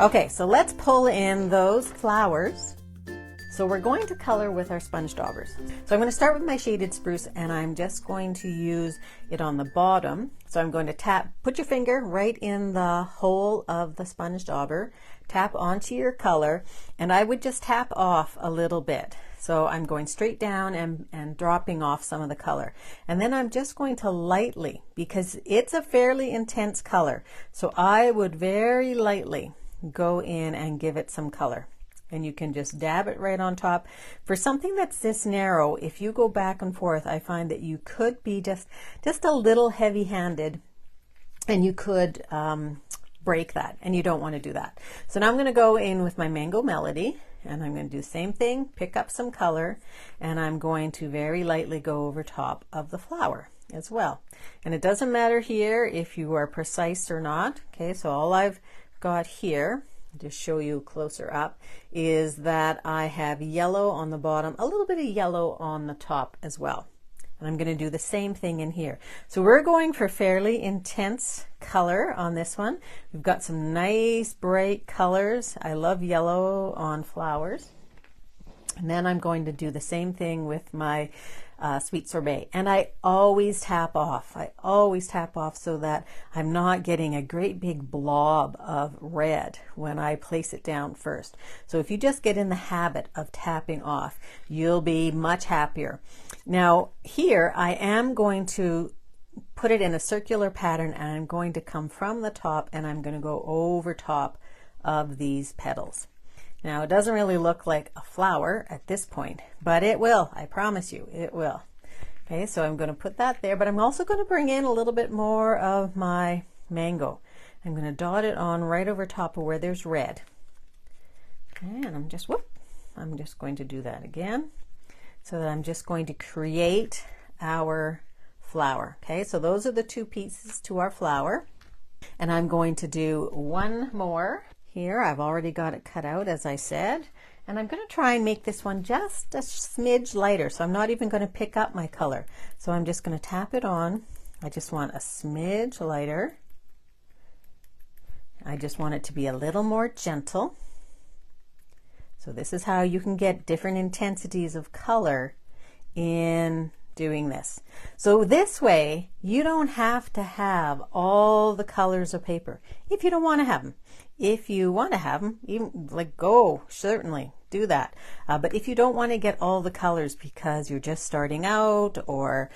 Okay, so let's pull in those flowers. So we're going to color with our sponge daubers. So I'm going to start with my shaded spruce, and I'm just going to use it on the bottom. So I'm going to put your finger right in the hole of the sponge dauber, tap onto your color, and I would just tap off a little bit. So I'm going straight down and dropping off some of the color. And then I'm just going to lightly, because it's a fairly intense color, so I would very lightly go in and give it some color. And you can just dab it right on top. For something that's this narrow, if you go back and forth, I find that you could be just a little heavy-handed, and you could break that, and you don't want to do that. So now I'm going to go in with my Mango Melody, and I'm going to do the same thing, pick up some color, and I'm going to very lightly go over top of the flower as well. And it doesn't matter here if you are precise or not. Okay, so all I've got here, just show you closer up, is that I have yellow on the bottom, a little bit of yellow on the top as well. And I'm going to do the same thing in here. So we're going for fairly intense color on this one. We've got some nice bright colors. I love yellow on flowers. And then I'm going to do the same thing with my Sweet Sorbet. And I always tap off. I always tap off so that I'm not getting a great big blob of red when I place it down first. So if you just get in the habit of tapping off, you'll be much happier. Now here I am going to put it in a circular pattern, and I'm going to come from the top, and I'm going to go over top of these petals. Now it doesn't really look like a flower at this point, but it will. I promise you it will. Okay, so I'm going to put that there, but I'm also going to bring in a little bit more of my mango. I'm going to dot it on right over top of where there's red. And I'm just going to do that again, so that I'm just going to create our flower. Okay, so those are the two pieces to our flower, and I'm going to do one more. Here, I've already got it cut out, as I said, and I'm going to try and make this one just a smidge lighter, so I'm not even going to pick up my color. So I'm just going to tap it on. I just want a smidge lighter. I just want it to be a little more gentle. So this is how you can get different intensities of color in doing this. So this way, you don't have to have all the colors of paper if you don't want to have them. If you want to have them, even certainly do that. But if you don't want to get all the colors because you're just starting out, or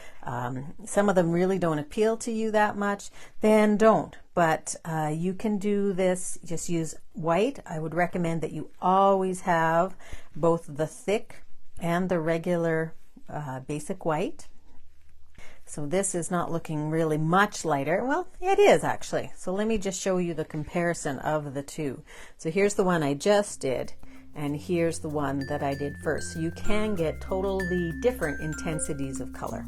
some of them really don't appeal to you that much, then don't. But you can do this, just use white. I would recommend that you always have both the thick and the regular basic white. So this is not looking really much lighter. Well, it is actually. So let me just show you the comparison of the two. So here's the one I just did, and here's the one that I did first. So you can get totally different intensities of color.